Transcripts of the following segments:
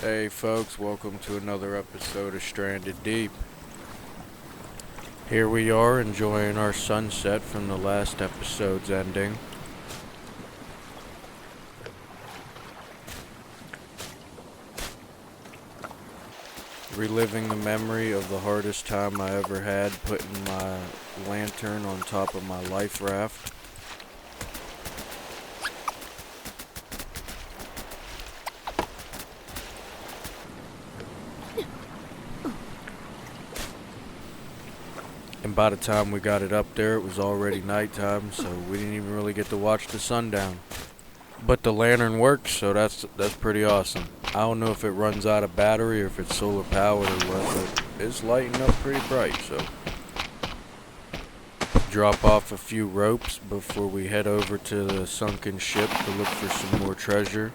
Hey folks, welcome to another episode of Stranded Deep. Here we are enjoying our sunset from the last episode's ending. Reliving the memory of the hardest time I ever had putting my lantern on top of my life raft. And by the time we got it up there, it was already nighttime, so we didn't even really get to watch the sundown. But the lantern works, so that's pretty awesome. I don't know if it runs out of battery or if it's solar powered or what, but it's lighting up pretty bright, so. Drop off a few ropes before we head over to the sunken ship to look for some more treasure.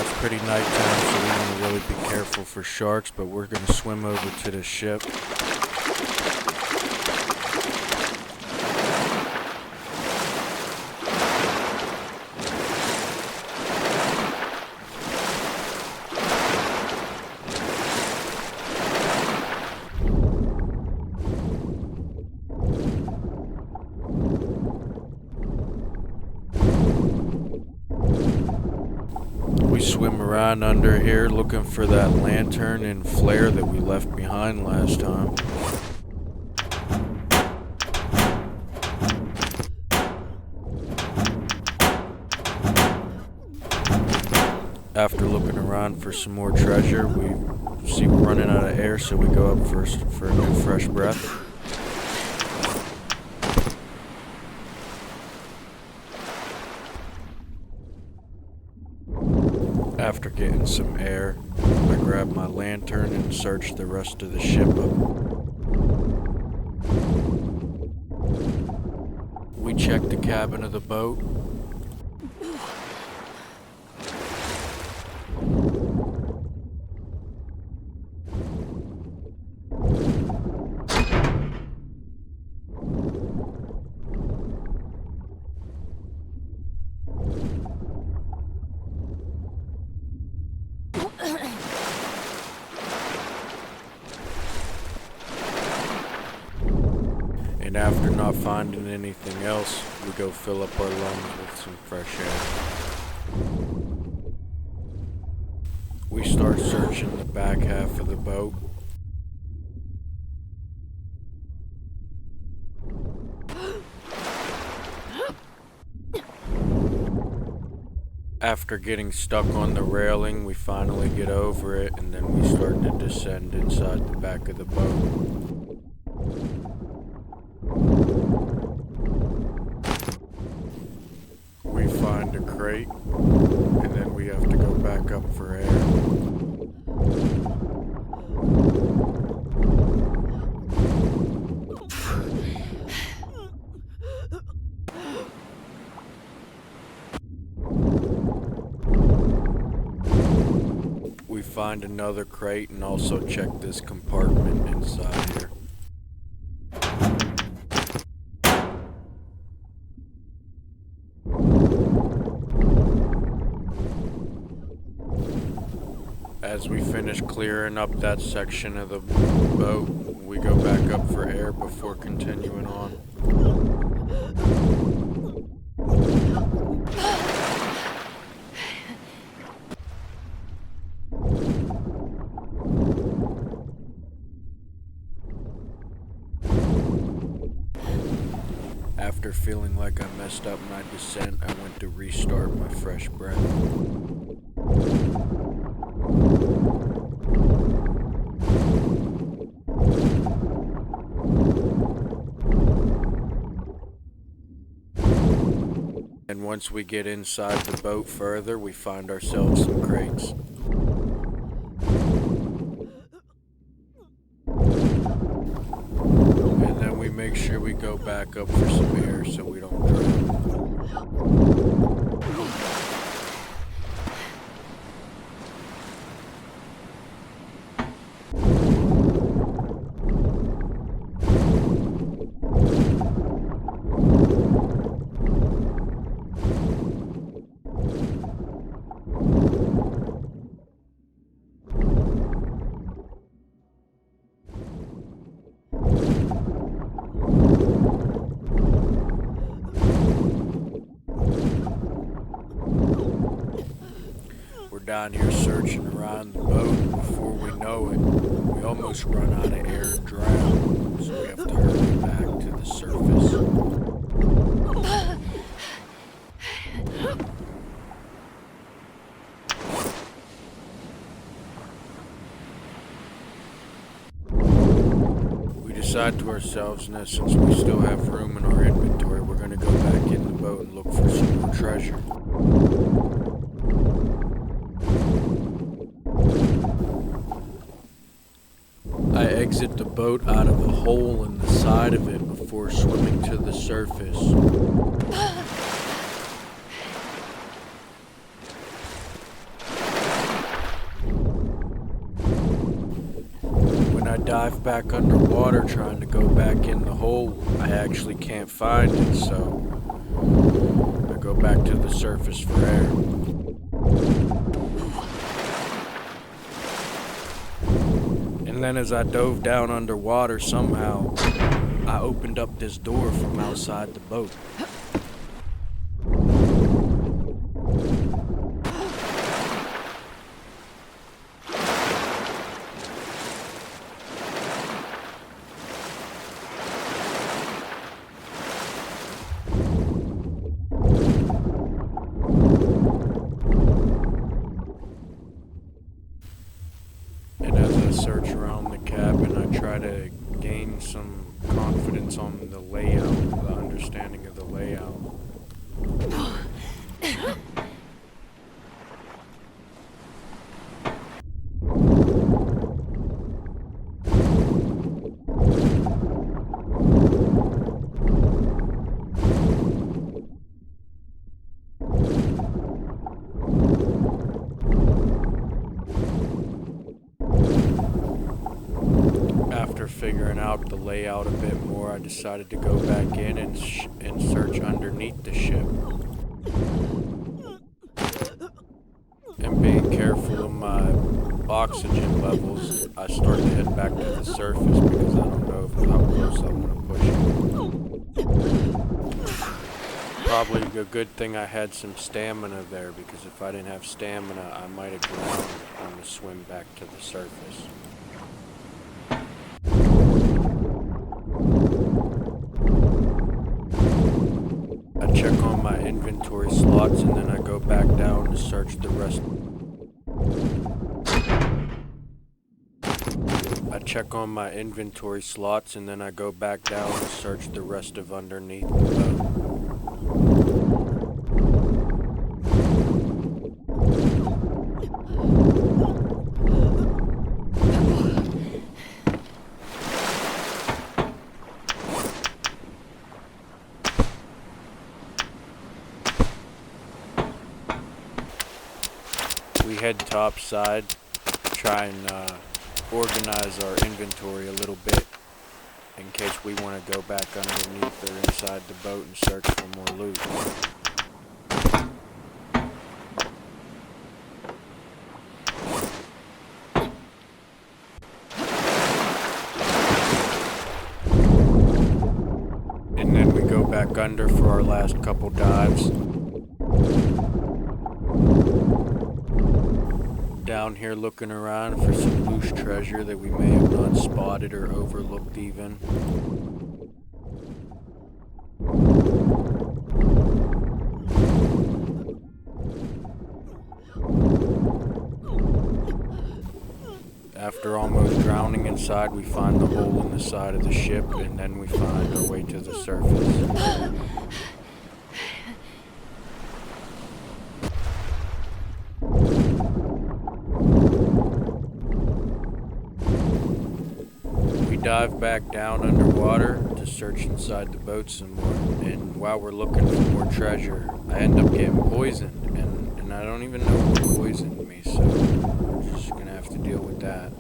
It's pretty nighttime, so we want to really be careful for sharks, but we're going to swim over to the ship. We swim around under here looking for that lantern and flare that we left behind last time. After looking around for some more treasure, we see we're running out of air, so we go up first for a new fresh breath. After getting some air, I grab my lantern and search the rest of the ship up. We check the cabin of the boat. And after not finding anything else, we go fill up our lungs with some fresh air. We start searching the back half of the boat. After getting stuck on the railing, we finally get over it, and then we start to descend inside the back of the boat. We find a crate, and then we have to go back up for air. We find another crate and also check this compartment inside here. As we finish clearing up that section of the boat, we go back up for air before continuing on. After feeling like I messed up my descent, I went to restart my fresh breath. And once we get inside the boat further, we find ourselves some crates. And then we make sure we go back up for some air so we don't drown. down here searching around the boat, and before we know it, we almost run out of air and drown, so we have to hurry back to the surface. We decide to ourselves, and since we still have room in our inventory, we're going to go back in the boat and look for some more treasure. I exit the boat out of a hole in the side of it before swimming to the surface. When I dive back underwater trying to go back in the hole, I actually can't find it, so I go back to the surface for air. And then as I dove down underwater, somehow, I opened up this door from outside the boat. And as I search around the cabin, I try to gain some confidence on the layout, the understanding of the layout. After figuring out the layout a bit more, I decided to go back in and search underneath the ship. And being careful of my oxygen levels, I start to head back to the surface because I don't know how close I want to push it. Probably a good thing I had some stamina there, because if I didn't have stamina, I might have drowned on the swim back to the surface. I check on my inventory slots and then I go back down to search the rest. I check on my inventory slots and then I go back down to search the rest of underneath the boat. We head topside, try and organize our inventory a little bit in case we want to go back underneath or inside the boat and search for more loot. And then we go back under for our last couple dives. Down here looking around for some loose treasure that we may have not spotted or overlooked even. After almost drowning inside, we find the hole in the side of the ship, and then we find our way to the surface. Dive back down underwater to search inside the boat some more, and while we're looking for more treasure, I end up getting poisoned, and I don't even know what poisoned me, so we're just gonna have to deal with that.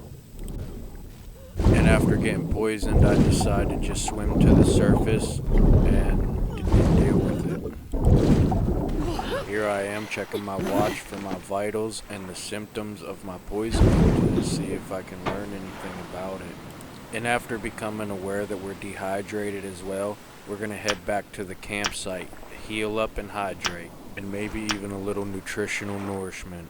And after getting poisoned, I decide to just swim to the surface and deal with it. Here I am checking my watch for my vitals and the symptoms of my poisoning to see if I can learn anything about it. And after becoming aware that we're dehydrated as well, we're going to head back to the campsite, heal up and hydrate, and maybe even a little nutritional nourishment.